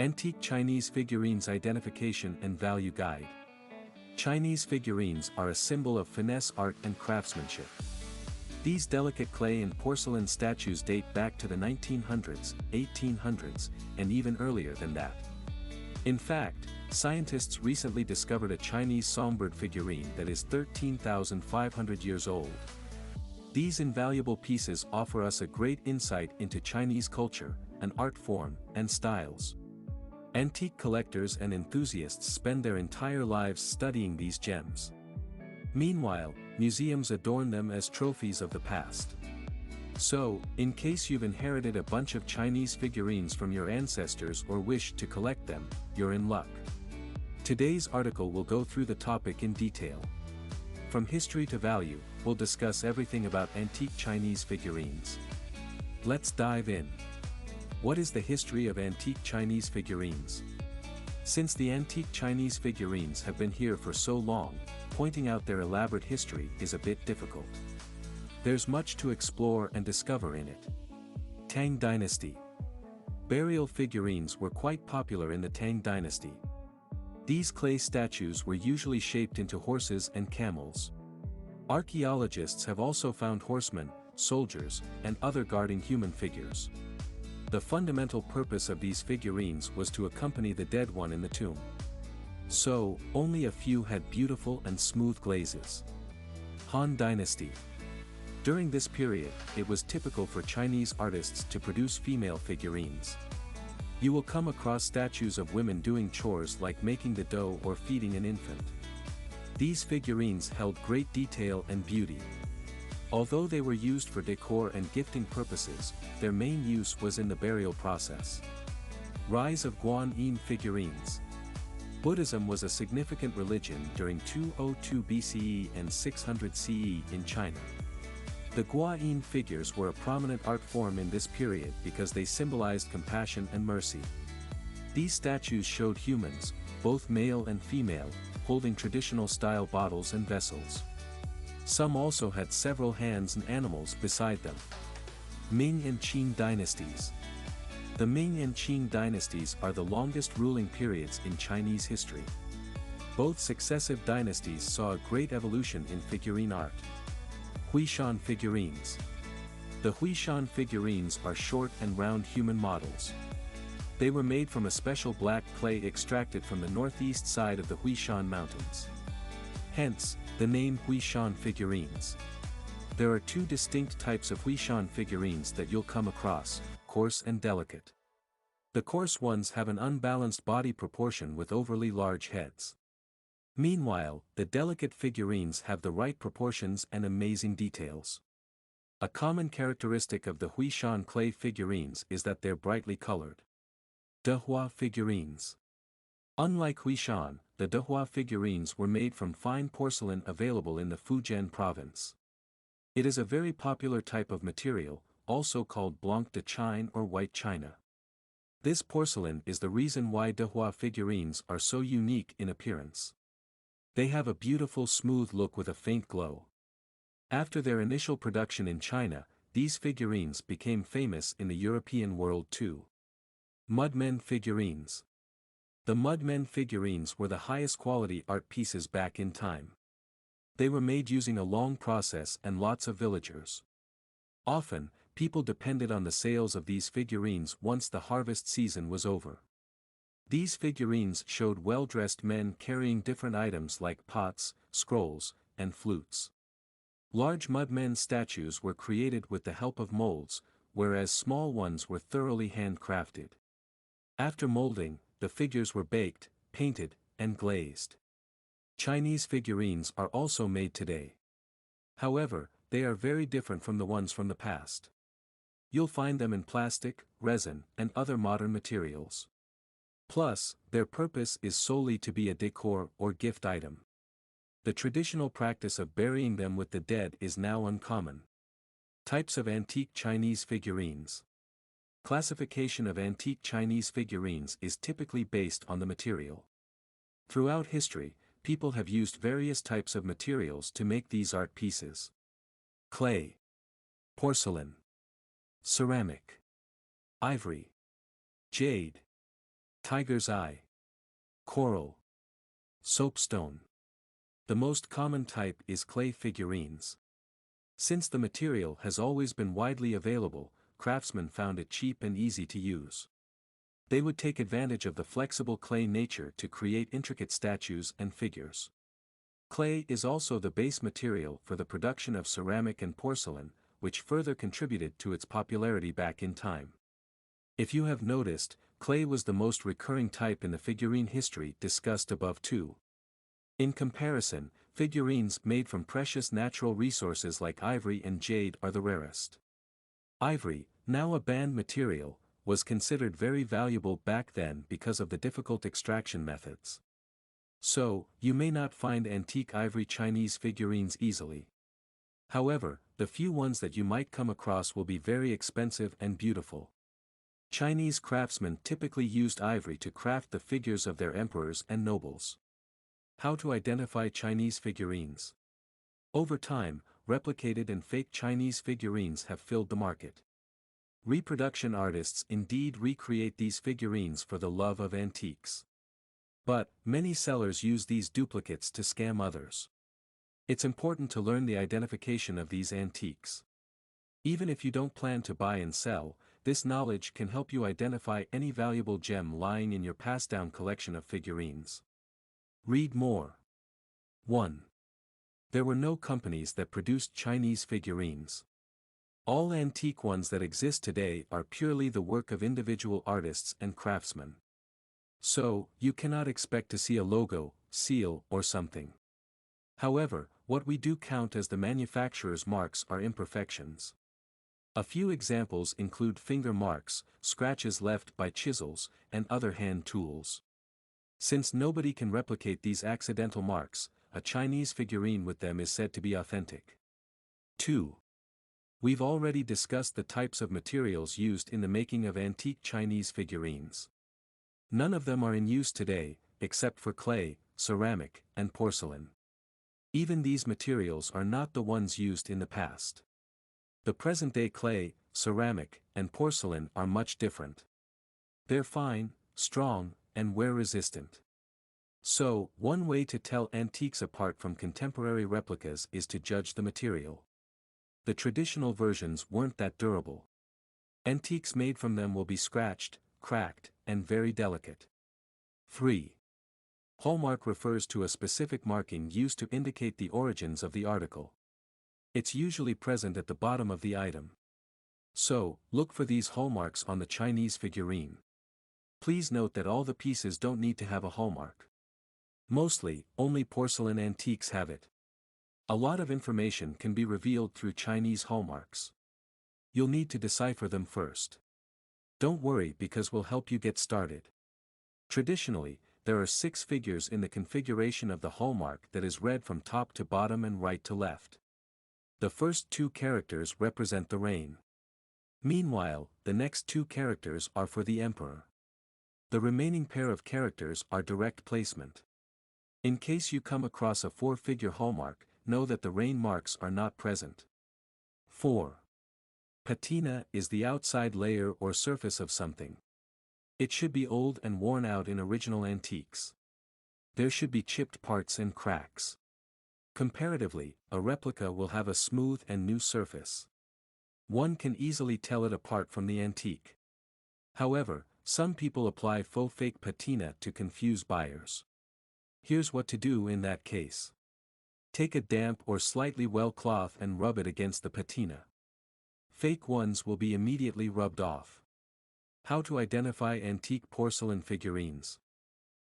Antique Chinese Figurines Identification and Value Guide. Chinese figurines are a symbol of finesse art and craftsmanship. These delicate clay and porcelain statues date back to the 1900s, 1800s, and even earlier than that. In fact, scientists recently discovered a Chinese songbird figurine that is 13,500 years old. These invaluable pieces offer us a great insight into Chinese culture, an art form, and styles. Antique collectors and enthusiasts spend their entire lives studying these gems. Meanwhile, museums adorn them as trophies of the past. So, in case you've inherited a bunch of Chinese figurines from your ancestors or wish to collect them, you're in luck. Today's article will go through the topic in detail. From history to value, we'll discuss everything about antique Chinese figurines. Let's dive in. What is the history of antique Chinese figurines? Since the antique Chinese figurines have been here for so long, pointing out their elaborate history is a bit difficult. There's much to explore and discover in it. Tang Dynasty. Burial figurines were quite popular in the Tang Dynasty. These clay statues were usually shaped into horses and camels. Archaeologists have also found horsemen, soldiers, and other guarding human figures. The fundamental purpose of these figurines was to accompany the dead one in the tomb. So, only a few had beautiful and smooth glazes. Han Dynasty. During this period, it was typical for Chinese artists to produce female figurines. You will come across statues of women doing chores like making the dough or feeding an infant. These figurines held great detail and beauty. Although they were used for decor and gifting purposes, their main use was in the burial process. Rise of Guanyin figurines. Buddhism was a significant religion during 202 BCE and 600 CE in China. The Guanyin figures were a prominent art form in this period because they symbolized compassion and mercy. These statues showed humans, both male and female, holding traditional style bottles and vessels. Some also had several hands and animals beside them. Ming and Qing dynasties. The Ming and Qing dynasties are the longest ruling periods in Chinese history. Both successive dynasties saw a great evolution in figurine art. Huishan figurines. The Huishan figurines are short and round human models. They were made from a special black clay extracted from the northeast side of the Huishan Mountains. Hence, the name Huishan figurines. There are two distinct types of Huishan figurines that you'll come across, coarse and delicate. The coarse ones have an unbalanced body proportion with overly large heads. Meanwhile, the delicate figurines have the right proportions and amazing details. A common characteristic of the Huishan clay figurines is that they're brightly colored. Dehua figurines. Unlike Huishan, the Dehua figurines were made from fine porcelain available in the Fujian province. It is a very popular type of material, also called blanc de chine or white china. This porcelain is the reason why Dehua figurines are so unique in appearance. They have a beautiful smooth look with a faint glow. After their initial production in China, these figurines became famous in the European world too. Mudmen figurines. The mudmen figurines were the highest quality art pieces back in time. They were made using a long process and lots of villagers. Often, people depended on the sales of these figurines once the harvest season was over. These figurines showed well-dressed men carrying different items like pots, scrolls, and flutes. Large mudmen statues were created with the help of molds, whereas small ones were thoroughly handcrafted. After molding, the figures were baked, painted, and glazed. Chinese figurines are also made today. However, they are very different from the ones from the past. You'll find them in plastic, resin, and other modern materials. Plus, their purpose is solely to be a decor or gift item. The traditional practice of burying them with the dead is now uncommon. Types of antique Chinese figurines. Classification of antique Chinese figurines is typically based on the material. Throughout history, people have used various types of materials to make these art pieces. Clay, porcelain, ceramic, ivory, jade, Tiger's eye. Coral. Soapstone. The most common type is clay figurines. Since the material has always been widely available, craftsmen found it cheap and easy to use. They would take advantage of the flexible clay nature to create intricate statues and figures. Clay is also the base material for the production of ceramic and porcelain, which further contributed to its popularity back in time. If you have noticed, clay was the most recurring type in the figurine history discussed above too. In comparison, figurines made from precious natural resources like ivory and jade are the rarest. Ivory, now a banned material, was considered very valuable back then because of the difficult extraction methods. So, you may not find antique ivory Chinese figurines easily. However, the few ones that you might come across will be very expensive and beautiful. Chinese craftsmen typically used ivory to craft the figures of their emperors and nobles. How to identify Chinese figurines? Over time, replicated and fake Chinese figurines have filled the market. Reproduction artists indeed recreate these figurines for the love of antiques. But, many sellers use these duplicates to scam others. It's important to learn the identification of these antiques. Even if you don't plan to buy and sell, this knowledge can help you identify any valuable gem lying in your passed-down collection of figurines. Read more. 1. There were no companies that produced Chinese figurines. All antique ones that exist today are purely the work of individual artists and craftsmen. So, you cannot expect to see a logo, seal, or something. However, what we do count as the manufacturer's marks are imperfections. A few examples include finger marks, scratches left by chisels, and other hand tools. Since nobody can replicate these accidental marks, a Chinese figurine with them is said to be authentic. 2. We've already discussed the types of materials used in the making of antique Chinese figurines. None of them are in use today, except for clay, ceramic, and porcelain. Even these materials are not the ones used in the past. The present-day clay, ceramic, and porcelain are much different. They're fine, strong, and wear-resistant. So, one way to tell antiques apart from contemporary replicas is to judge the material. The traditional versions weren't that durable. Antiques made from them will be scratched, cracked, and very delicate. 3. Hallmark refers to a specific marking used to indicate the origins of the article. It's usually present at the bottom of the item. So, look for these hallmarks on the Chinese figurine. Please note that all the pieces don't need to have a hallmark. Mostly, only porcelain antiques have it. A lot of information can be revealed through Chinese hallmarks. You'll need to decipher them first. Don't worry, because we'll help you get started. Traditionally, there are 6 figures in the configuration of the hallmark that is read from top to bottom and right to left. The first 2 characters represent the reign. Meanwhile, the next 2 characters are for the emperor. The remaining pair of characters are direct placement. In case you come across a 4-figure hallmark, know that the reign marks are not present. 4. Patina is the outside layer or surface of something. It should be old and worn out in original antiques. There should be chipped parts and cracks. Comparatively, a replica will have a smooth and new surface. One can easily tell it apart from the antique. However, some people apply faux fake patina to confuse buyers. Here's what to do in that case. Take a damp or slightly wet cloth and rub it against the patina. Fake ones will be immediately rubbed off. How to identify antique porcelain figurines?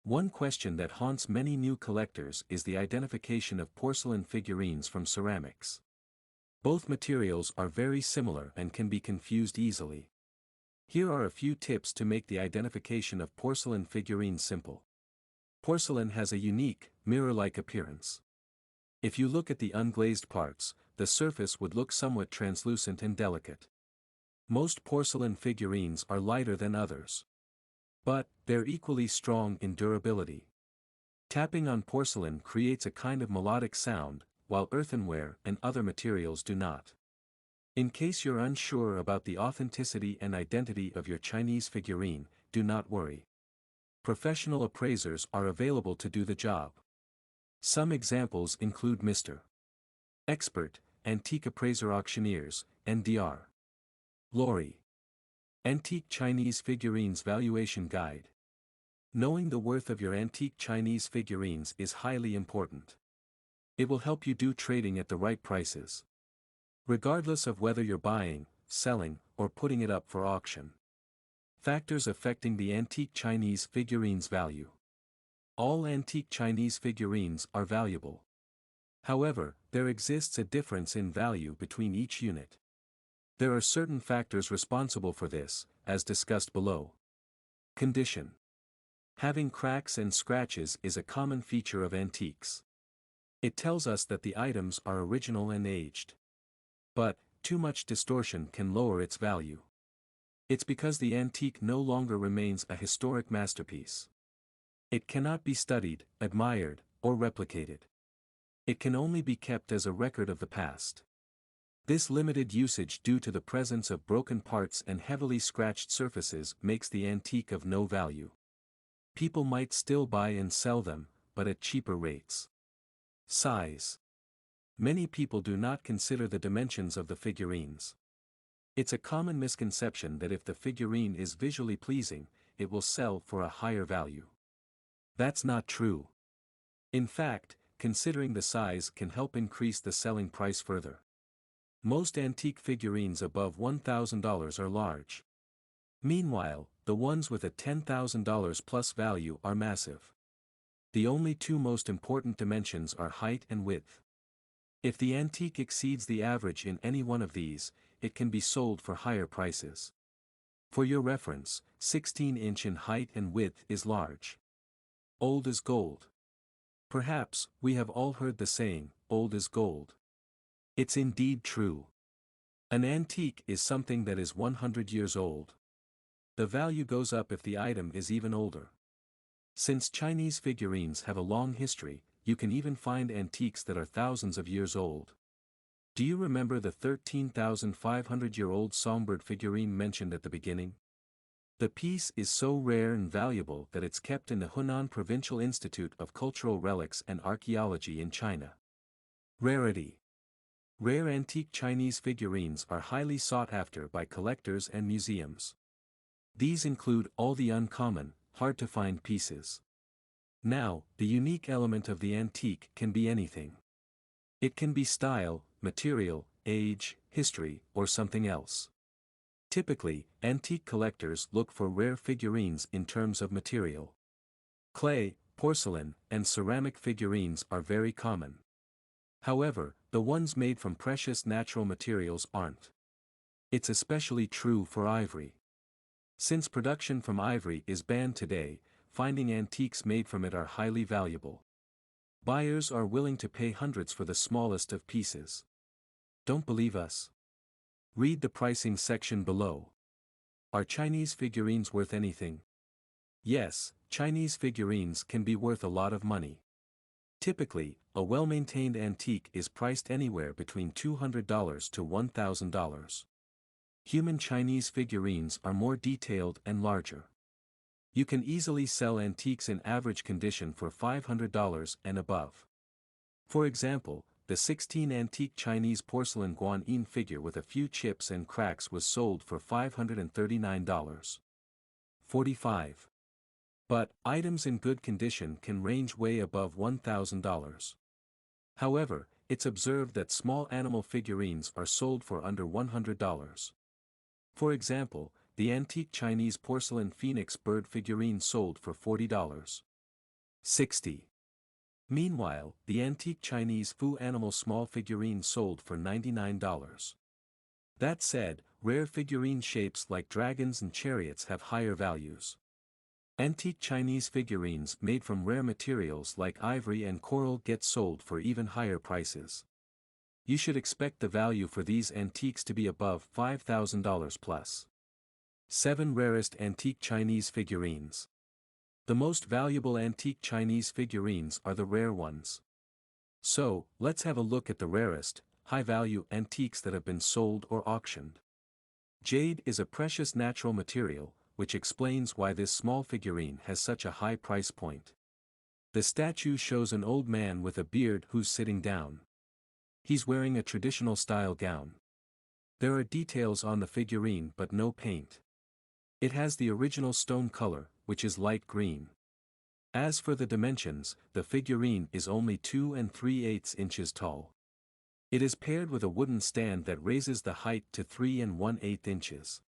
One question that haunts many new collectors is the identification of porcelain figurines from ceramics. Both materials are very similar and can be confused easily. Here are a few tips to make the identification of porcelain figurines simple. Porcelain has a unique, mirror-like appearance. If you look at the unglazed parts, the surface would look somewhat translucent and delicate. Most porcelain figurines are lighter than others. But, they're equally strong in durability. Tapping on porcelain creates a kind of melodic sound, while earthenware and other materials do not. In case you're unsure about the authenticity and identity of your Chinese figurine, do not worry. Professional appraisers are available to do the job. Some examples include Mr. Expert, Antique Appraiser Auctioneers, NDR. Lori. Antique Chinese Figurines Valuation Guide. Knowing the worth of your antique Chinese figurines is highly important. It will help you do trading at the right prices, regardless of whether you're buying, selling, or putting it up for auction. Factors affecting the antique Chinese figurines value. All antique Chinese figurines are valuable. However, there exists a difference in value between each unit. There are certain factors responsible for this, as discussed below. Condition. Having cracks and scratches is a common feature of antiques. It tells us that the items are original and aged. But, too much distortion can lower its value. It's because the antique no longer remains a historic masterpiece. It cannot be studied, admired, or replicated. It can only be kept as a record of the past. This limited usage due to the presence of broken parts and heavily scratched surfaces makes the antique of no value. People might still buy and sell them, but at cheaper rates. Size. Many people do not consider the dimensions of the figurines. It's a common misconception that if the figurine is visually pleasing, it will sell for a higher value. That's not true. In fact, considering the size can help increase the selling price further. Most antique figurines above $1,000 are large. Meanwhile, the ones with a $10,000 plus value are massive. The only two most important dimensions are height and width. If the antique exceeds the average in any one of these, it can be sold for higher prices. For your reference, 16-inch in height and width is large. Old is gold. Perhaps, we have all heard the saying, old is gold. It's indeed true. An antique is something that is 100 years old. The value goes up if the item is even older. Since Chinese figurines have a long history, you can even find antiques that are thousands of years old. Do you remember the 13,500-year-old songbird figurine mentioned at the beginning? The piece is so rare and valuable that it's kept in the Hunan Provincial Institute of Cultural Relics and Archaeology in China. Rarity. Rare antique Chinese figurines are highly sought after by collectors and museums. These include all the uncommon, hard-to-find pieces. Now, the unique element of the antique can be anything. It can be style, material, age, history, or something else. Typically, antique collectors look for rare figurines in terms of material. Clay, porcelain, and ceramic figurines are very common. However, the ones made from precious natural materials aren't. It's especially true for ivory. Since production from ivory is banned today, finding antiques made from it are highly valuable. Buyers are willing to pay hundreds for the smallest of pieces. Don't believe us? Read the pricing section below. Are Chinese figurines worth anything? Yes, Chinese figurines can be worth a lot of money. Typically, a well-maintained antique is priced anywhere between $200 to $1,000. Human Chinese figurines are more detailed and larger. You can easily sell antiques in average condition for $500 and above. For example, the 16 antique Chinese porcelain guanyin figure with a few chips and cracks was sold for $539.45. But, items in good condition can range way above $1,000. However, it's observed that small animal figurines are sold for under $100. For example, the antique Chinese porcelain phoenix bird figurine sold for $40.60. Meanwhile, the antique Chinese fu animal small figurine sold for $99. That said, rare figurine shapes like dragons and chariots have higher values. Antique Chinese figurines made from rare materials like ivory and coral get sold for even higher prices. You should expect the value for these antiques to be above $5,000 plus. 7 Rarest Antique Chinese Figurines. The most valuable antique Chinese figurines are the rare ones. So, let's have a look at the rarest, high-value antiques that have been sold or auctioned. Jade is a precious natural material, which explains why this small figurine has such a high price point. The statue shows an old man with a beard who's sitting down. He's wearing a traditional style gown. There are details on the figurine but no paint. It has the original stone color, which is light green. As for the dimensions, the figurine is only 2 3/8 inches tall. It is paired with a wooden stand that raises the height to 3 1/8 inches.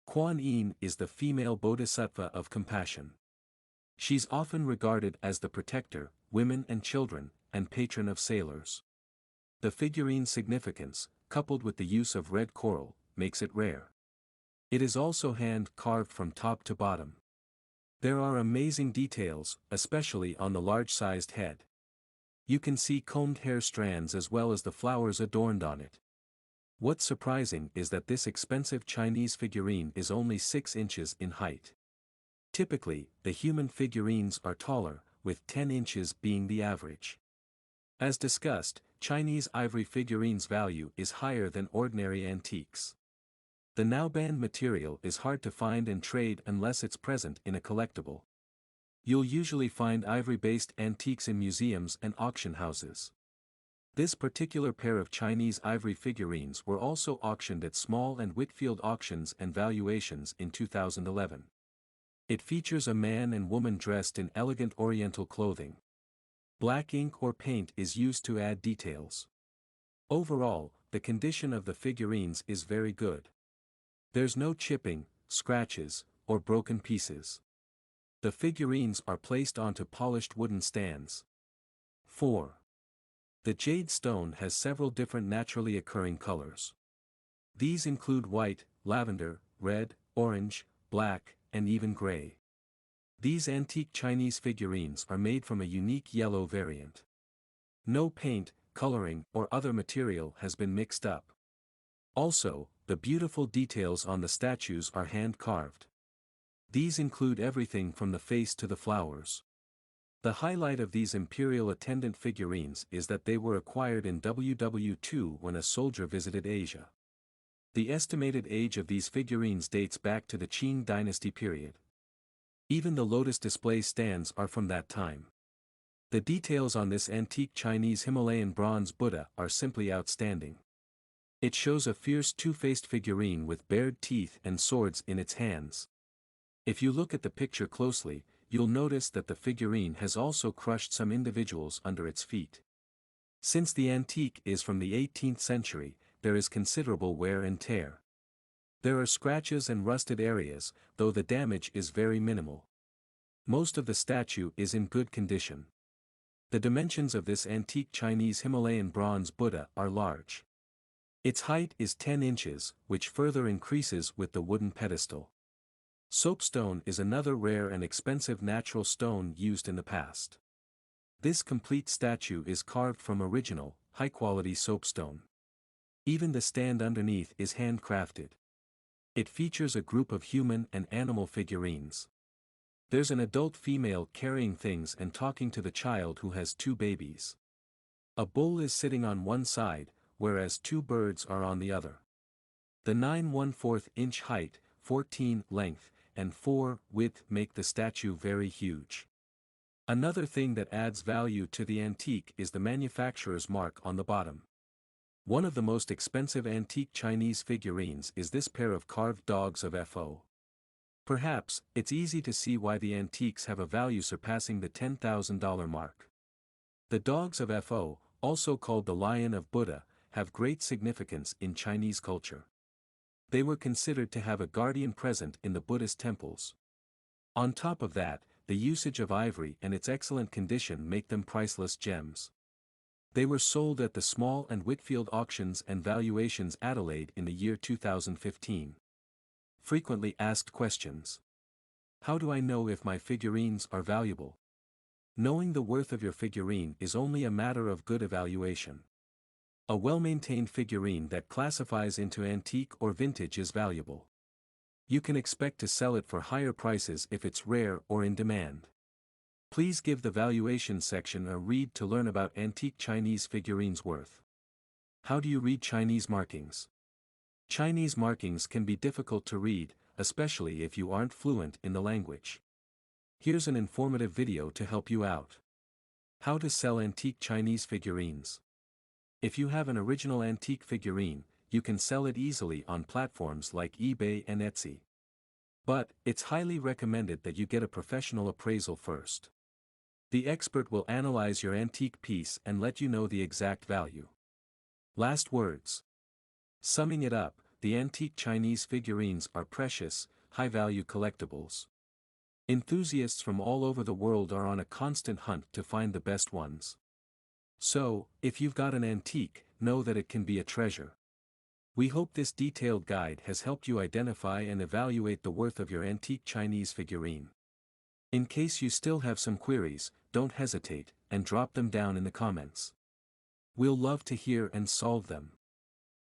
Kuan Yin is the female bodhisattva of compassion. She's often regarded as the protector, women and children, and patron of sailors. The figurine's significance, coupled with the use of red coral, makes it rare. It is also hand-carved from top to bottom. There are amazing details, especially on the large-sized head. You can see combed hair strands as well as the flowers adorned on it. What's surprising is that this expensive Chinese figurine is only 6 inches in height. Typically, the human figurines are taller, with 10 inches being the average. As discussed, Chinese ivory figurines' value is higher than ordinary antiques. The now-banned material is hard to find and trade unless it's present in a collectible. You'll usually find ivory-based antiques in museums and auction houses. This particular pair of Chinese ivory figurines were also auctioned at Small and Whitfield Auctions and Valuations in 2011. It features a man and woman dressed in elegant oriental clothing. Black ink or paint is used to add details. Overall, the condition of the figurines is very good. There's no chipping, scratches, or broken pieces. The figurines are placed onto polished wooden stands. 4. The jade stone has several different naturally occurring colors. These include white, lavender, red, orange, black, and even gray. These antique Chinese figurines are made from a unique yellow variant. No paint, coloring, or other material has been mixed up. Also, the beautiful details on the statues are hand-carved. These include everything from the face to the flowers. The highlight of these imperial attendant figurines is that they were acquired in WW2 when a soldier visited Asia. The estimated age of these figurines dates back to the Qing dynasty period. Even the lotus display stands are from that time. The details on this antique Chinese Himalayan bronze Buddha are simply outstanding. It shows a fierce two-faced figurine with bared teeth and swords in its hands. If you look at the picture closely, you'll notice that the figurine has also crushed some individuals under its feet. Since the antique is from the 18th century, there is considerable wear and tear. There are scratches and rusted areas, though the damage is very minimal. Most of the statue is in good condition. The dimensions of this antique Chinese Himalayan bronze Buddha are large. Its height is 10 inches, which further increases with the wooden pedestal. Soapstone is another rare and expensive natural stone used in the past. This complete statue is carved from original, high-quality soapstone. Even the stand underneath is handcrafted. It features a group of human and animal figurines. There's an adult female carrying things and talking to the child who has 2 babies. A bull is sitting on one side, whereas 2 birds are on the other. The 9 1/4 inch height, 14 length, and 4 width make the statue very huge. Another thing that adds value to the antique is the manufacturer's mark on the bottom. One of the most expensive antique Chinese figurines is this pair of carved dogs of FO. Perhaps, it's easy to see why the antiques have a value surpassing the $10,000 mark. The dogs of FO, also called the Lion of Buddha, have great significance in Chinese culture. They were considered to have a guardian present in the Buddhist temples. On top of that, the usage of ivory and its excellent condition make them priceless gems. They were sold at the Small and Whitfield Auctions and Valuations Adelaide in the year 2015. Frequently asked questions. How do I know if my figurines are valuable? Knowing the worth of your figurine is only a matter of good evaluation. A well-maintained figurine that classifies into antique or vintage is valuable. You can expect to sell it for higher prices if it's rare or in demand. Please give the valuation section a read to learn about antique Chinese figurines' worth. How do you read Chinese markings? Chinese markings can be difficult to read, especially if you aren't fluent in the language. Here's an informative video to help you out. How to sell antique Chinese figurines. If you have an original antique figurine, you can sell it easily on platforms like eBay and Etsy. But, it's highly recommended that you get a professional appraisal first. The expert will analyze your antique piece and let you know the exact value. Last words. Summing it up, the antique Chinese figurines are precious, high-value collectibles. Enthusiasts from all over the world are on a constant hunt to find the best ones. So, if you've got an antique, know that it can be a treasure. We hope this detailed guide has helped you identify and evaluate the worth of your antique Chinese figurine. In case you still have some queries, don't hesitate, and drop them down in the comments. We'll love to hear and solve them.